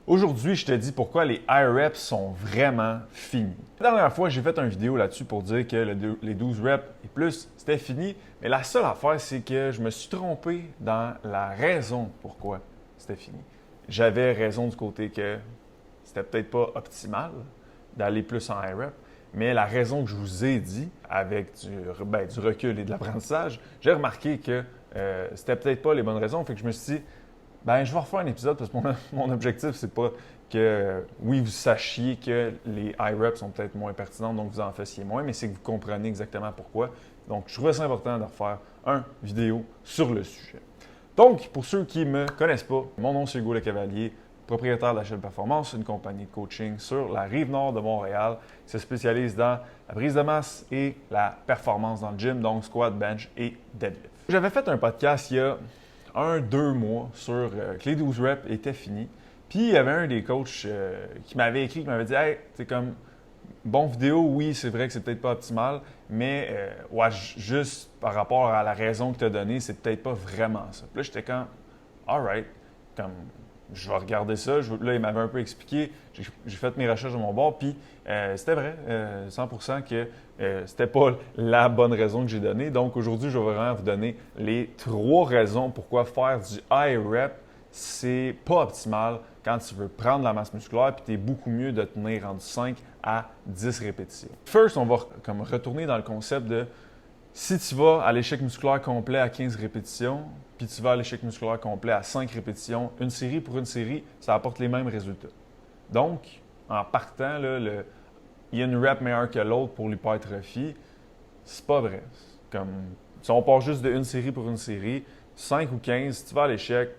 Aujourd'hui, je te dis pourquoi les high reps sont vraiment finis. La dernière fois, j'ai fait une vidéo là-dessus pour dire que les 12 reps et plus, c'était fini. Mais la seule affaire, c'est que je me suis trompé dans la raison pourquoi c'était fini. J'avais raison du côté que c'était peut-être pas optimal d'aller plus en high rep. Mais la raison que je vous ai dit, avec du recul et de l'apprentissage, j'ai remarqué que c'était peut-être pas les bonnes raisons. Fait que je me suis dit, je vais refaire un épisode parce que mon objectif, c'est pas que, oui, vous sachiez que les high reps sont peut-être moins pertinentes, donc vous en fassiez moins, mais c'est que vous comprenez exactement pourquoi. Donc, je trouvais ça important de refaire une vidéo sur le sujet. Donc, pour ceux qui ne me connaissent pas, mon nom c'est Hugo Le Cavalier, propriétaire d'Achille Performance, une compagnie de coaching sur la rive nord de Montréal qui se spécialise dans la prise de masse et la performance dans le gym, donc squat, bench et deadlift. J'avais fait un podcast il y a 1-2 mois sur que les 12 reps étaient finis. Puis il y avait un des coachs qui m'avait écrit, qui m'avait dit « Hey, c'est comme, bon vidéo, oui, c'est vrai que c'est peut-être pas optimal, mais ouais, juste par rapport à la raison que tu as donnée, c'est peut-être pas vraiment ça. » Puis là, j'étais comme « Alright, comme je vais regarder ça. » Là, il m'avait un peu expliqué, j'ai fait mes recherches de mon bord, puis c'était vrai, 100% que c'était pas la bonne raison que j'ai donnée. Donc aujourd'hui, je vais vraiment vous donner les 3 raisons pourquoi faire du high rep, c'est pas optimal quand tu veux prendre la masse musculaire, puis tu es beaucoup mieux de tenir entre 5 à 10 répétitions. First, on va comme retourner dans le concept de si tu vas à l'échec musculaire complet à 15 répétitions, puis tu vas à l'échec musculaire complet à 5 répétitions, une série pour une série, ça apporte les mêmes résultats. Donc, en partant, là, il y a une rep meilleure que l'autre pour l'hypertrophie, c'est pas vrai. Comme, si on part juste de une série pour une série, 5 ou 15, si tu vas à l'échec,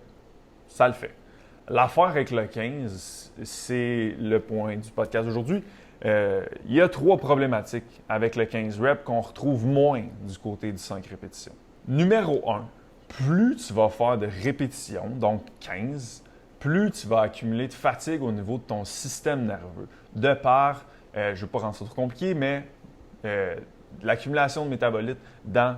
ça le fait. L'affaire avec le 15, c'est le point du podcast d'aujourd'hui. Il y a 3 problématiques avec le 15 reps qu'on retrouve moins du côté du 5 répétitions. Numéro 1, plus tu vas faire de répétitions, donc 15, plus tu vas accumuler de fatigue au niveau de ton système nerveux. De par, je ne vais pas rendre ça trop compliqué, mais l'accumulation de métabolites dans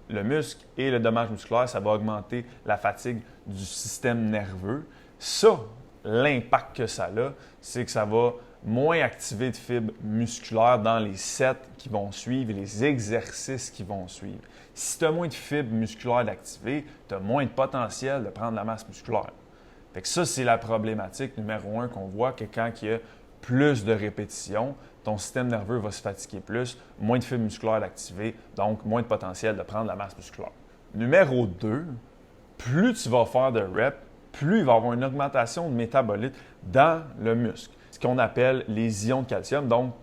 le muscle et le dommage musculaire, ça va augmenter la fatigue du système nerveux. Ça, l'impact que ça a, c'est que ça va moins activer de fibres musculaires dans les sets qui vont suivre et les exercices qui vont suivre. Si tu as moins de fibres musculaires d'activer, tu as moins de potentiel de prendre la masse musculaire. Fait que ça, c'est la problématique numéro 1 qu'on voit, que quand il y a plus de répétitions, ton système nerveux va se fatiguer plus, moins de fibres musculaires d'activer, donc moins de potentiel de prendre la masse musculaire. Numéro 2, plus tu vas faire de reps, plus il va y avoir une augmentation de métabolites dans le muscle, ce qu'on appelle les ions de calcium. Donc,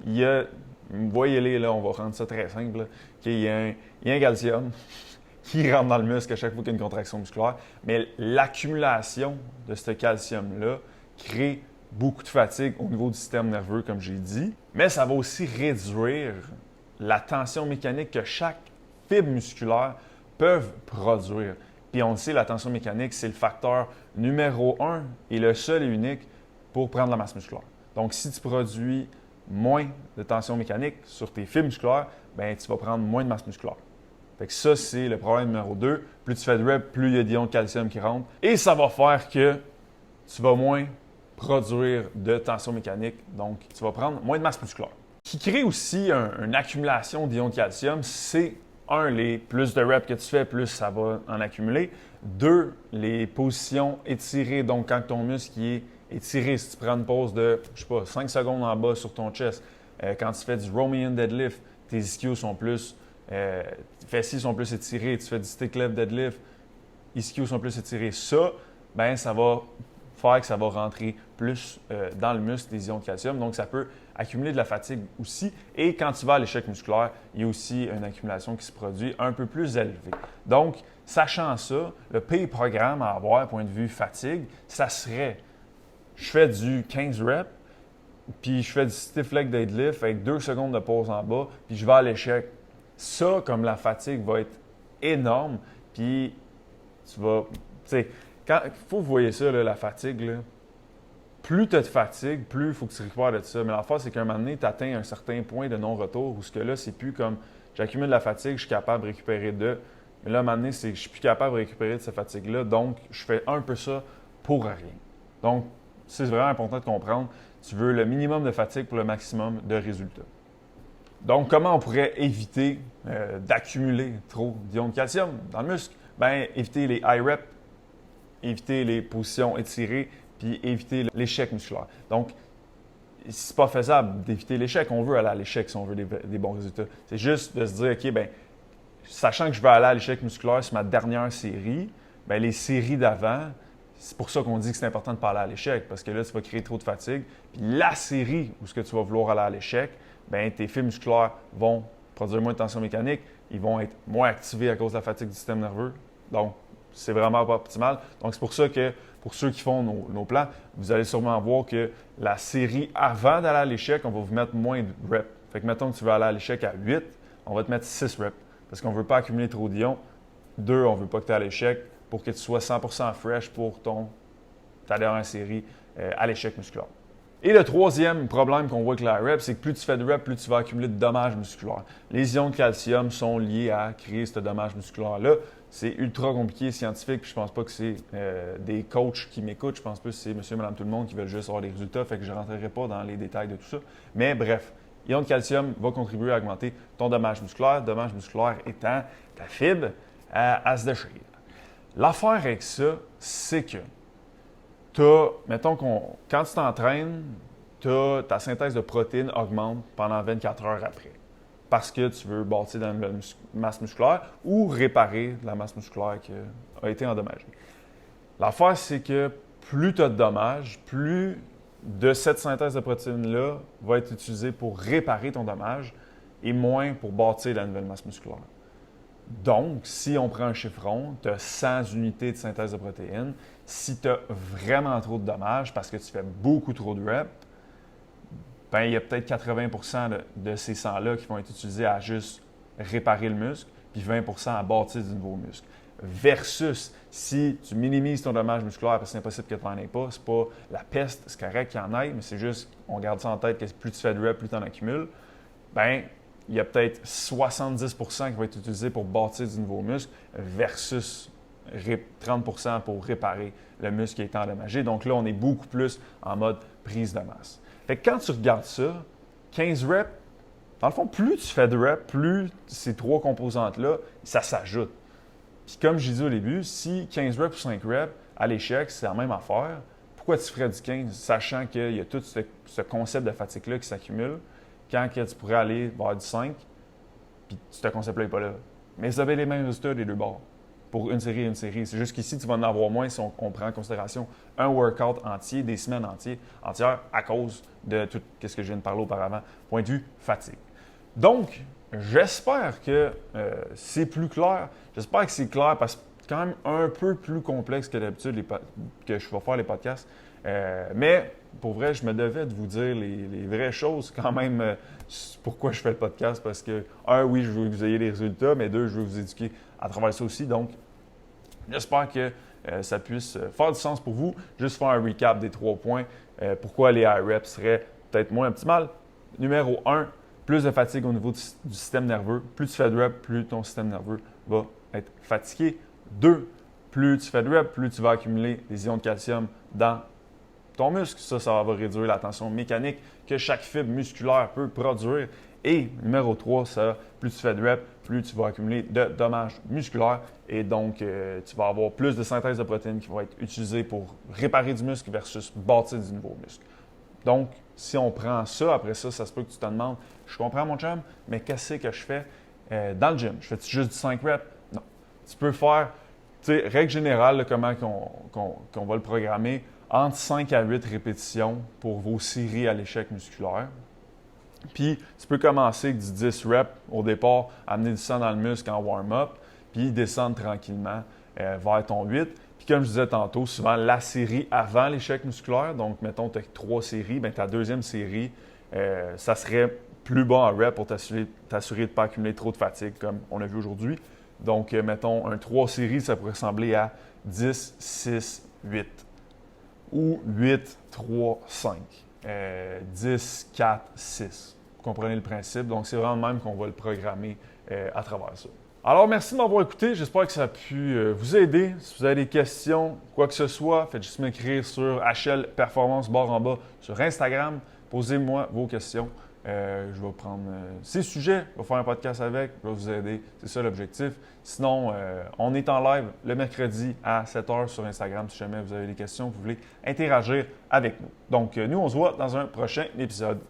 il y a, voyez-les là, on va rendre ça très simple, là, il y a un calcium qui rentre dans le muscle à chaque fois qu'il y a une contraction musculaire, mais l'accumulation de ce calcium-là crée beaucoup de fatigue au niveau du système nerveux, comme j'ai dit, mais ça va aussi réduire la tension mécanique que chaque fibre musculaire peut produire. Puis on le sait, la tension mécanique, c'est le facteur numéro 1 et le seul et unique pour prendre la masse musculaire. Donc, si tu produis moins de tension mécanique sur tes fibres musculaires, bien, tu vas prendre moins de masse musculaire. Fait que ça, c'est le problème numéro 2. Plus tu fais de reps, plus il y a d'ions de calcium qui rentrent. Et ça va faire que tu vas moins produire de tension mécanique, donc tu vas prendre moins de masse musculaire. Ce qui crée aussi une accumulation d'ions de calcium, c'est les plus de reps que tu fais, plus ça va en accumuler. 2, les positions étirées, donc quand ton muscle est étiré, si tu prends une pause de, 5 secondes en bas sur ton chest, quand tu fais du Romanian deadlift, tes ischios sont plus, fessiers sont plus étirés, tu fais du stick left deadlift, ischios sont plus étirés. Ça, ça va faire que ça va rentrer plus dans le muscle des ions de calcium. Donc, ça peut accumuler de la fatigue aussi. Et quand tu vas à l'échec musculaire, il y a aussi une accumulation qui se produit un peu plus élevée. Donc, sachant ça, le pire programme à avoir, point de vue fatigue, ça serait, je fais du 15 reps, puis je fais du stiff leg deadlift avec 2 secondes de pause en bas, puis je vais à l'échec. Ça, comme la fatigue va être énorme, puis tu vas, tu sais, il faut que vous voyez ça, là, la fatigue, là. Plus tu as de fatigue, plus il faut que tu récupères de ça. Mais l'affaire, c'est qu'à un moment donné, tu atteins un certain point de non-retour où ce que là, c'est plus comme j'accumule de la fatigue, je suis capable de récupérer de. Mais là, à un moment donné, c'est que je suis plus capable de récupérer de cette fatigue-là. Donc, je fais un peu ça pour rien. Donc, c'est vraiment important de comprendre. Tu veux le minimum de fatigue pour le maximum de résultats. Donc, comment on pourrait éviter d'accumuler trop d'ions de calcium dans le muscle? Bien, éviter les high reps, éviter les positions étirées, puis éviter l'échec musculaire. Donc, c'est pas faisable d'éviter l'échec. On veut aller à l'échec si on veut des bons résultats. C'est juste de se dire, OK, bien, sachant que je vais aller à l'échec musculaire sur ma dernière série, bien, les séries d'avant, c'est pour ça qu'on dit que c'est important de ne pas aller à l'échec, parce que là, tu vas créer trop de fatigue. Puis la série où ce que tu vas vouloir aller à l'échec, bien, tes fibres musculaires vont produire moins de tension mécanique, ils vont être moins activés à cause de la fatigue du système nerveux. Donc, c'est vraiment pas optimal. Donc, c'est pour ça que pour ceux qui font nos plans, vous allez sûrement voir que la série avant d'aller à l'échec, on va vous mettre moins de reps. Fait que mettons que tu veux aller à l'échec à 8, on va te mettre 6 reps parce qu'on ne veut pas accumuler trop d'ions. 2, on ne veut pas que tu aies à l'échec pour que tu sois 100% fresh pour ta dernière série à l'échec musculaire. Et le troisième problème qu'on voit avec la rep, c'est que plus tu fais de reps, plus tu vas accumuler de dommages musculaires. Les ions de calcium sont liés à créer ce dommage musculaire-là. C'est ultra compliqué, scientifique, puis je pense pas que c'est des coachs qui m'écoutent. Je pense pas que c'est monsieur, madame, tout le monde qui veulent juste avoir des résultats, fait que je ne rentrerai pas dans les détails de tout ça. Mais bref, l'ion de calcium va contribuer à augmenter ton dommage musculaire. Dommage musculaire étant ta fibre à se déchirer. L'affaire avec ça, c'est que mettons quand tu t'entraînes, ta synthèse de protéines augmente pendant 24 heures après. Parce que tu veux bâtir de la nouvelle masse musculaire ou réparer la masse musculaire qui a été endommagée. L'affaire, c'est que plus tu as de dommages, plus de cette synthèse de protéines-là va être utilisée pour réparer ton dommage et moins pour bâtir la nouvelle masse musculaire. Donc, si on prend un chiffron, tu as 100 unités de synthèse de protéines. Si tu as vraiment trop de dommages parce que tu fais beaucoup trop de reps, ben, il y a peut-être 80% de ces 100-là qui vont être utilisés à juste réparer le muscle, puis 20% à bâtir du nouveau muscle. Versus, si tu minimises ton dommage musculaire parce que c'est impossible que tu n'en aies pas, c'est pas la peste, c'est correct qu'il y en ait, mais c'est juste, on garde ça en tête que plus tu fais de reps, plus tu en accumules, ben il y a peut-être 70% qui vont être utilisés pour bâtir du nouveau muscle versus 30% pour réparer le muscle qui a été endommagé. Donc là, on est beaucoup plus en mode prise de masse. Fait que quand tu regardes ça, 15 reps, dans le fond, plus tu fais de reps, plus ces trois composantes-là, ça s'ajoute. Puis comme j'ai dit au début, si 15 reps ou 5 reps, à l'échec, c'est la même affaire, pourquoi tu ferais du 15, sachant qu'il y a tout ce concept de fatigue-là qui s'accumule, quand tu pourrais aller vers du 5, puis ce concept-là n'est pas là. Mais vous avez les mêmes résultats des deux bords, pour une série et une série. C'est juste qu'ici, tu vas en avoir moins si on prend en considération un workout entier, des semaines entières, à cause de tout ce que je viens de parler auparavant, point de vue fatigue. Donc, j'espère que c'est plus clair. J'espère que c'est clair parce que c'est quand même un peu plus complexe que d'habitude que je vais faire les podcasts. Mais pour vrai, je me devais de vous dire les vraies choses quand même. Pourquoi je fais le podcast? Parce que, un, oui, je veux que vous ayez les résultats, mais deux, je veux vous éduquer à travers ça aussi. Donc, j'espère que ça puisse faire du sens pour vous. Juste faire un recap des 3 points. Pourquoi les high reps seraient peut-être moins optimales. Numéro 1, plus de fatigue au niveau du système nerveux. Plus tu fais de reps, plus ton système nerveux va être fatigué. 2, plus tu fais de reps, plus tu vas accumuler des ions de calcium dans ton muscle. Ça va réduire la tension mécanique que chaque fibre musculaire peut produire. Et numéro 3, plus tu fais de reps, plus tu vas accumuler de dommages musculaires. Et donc, tu vas avoir plus de synthèse de protéines qui vont être utilisées pour réparer du muscle versus bâtir du nouveau muscle. Donc, si on prend ça, après ça, ça se peut que tu te demandes, je comprends mon chum, mais qu'est-ce que je fais dans le gym? Je fais juste du 5 reps? Non. Tu peux faire, tu sais, règle générale, là, comment qu'on va le programmer, entre 5 à 8 répétitions pour vos séries à l'échec musculaire. Puis, tu peux commencer avec du 10 reps au départ, amener du sang dans le muscle en warm-up, puis descendre tranquillement vers ton 8. Puis, comme je disais tantôt, souvent la série avant l'échec musculaire, donc mettons, tu as 3 séries, bien, ta deuxième série, ça serait plus bas en reps pour t'assurer de ne pas accumuler trop de fatigue, comme on a vu aujourd'hui. Donc, mettons, un 3 séries, ça pourrait ressembler à 10, 6, 8. Ou 8, 3, 5. 10, 4, 6. Vous comprenez le principe? Donc, c'est vraiment le même qu'on va le programmer à travers ça. Alors, merci de m'avoir écouté. J'espère que ça a pu vous aider. Si vous avez des questions, quoi que ce soit, faites juste m'écrire sur HL Performance barre en bas sur Instagram. Posez-moi vos questions. Je vais prendre ces sujets, je vais faire un podcast avec, je vais vous aider. C'est ça l'objectif. Sinon, on est en live le mercredi à 7h sur Instagram si jamais vous avez des questions, vous voulez interagir avec nous. Donc, nous, on se voit dans un prochain épisode.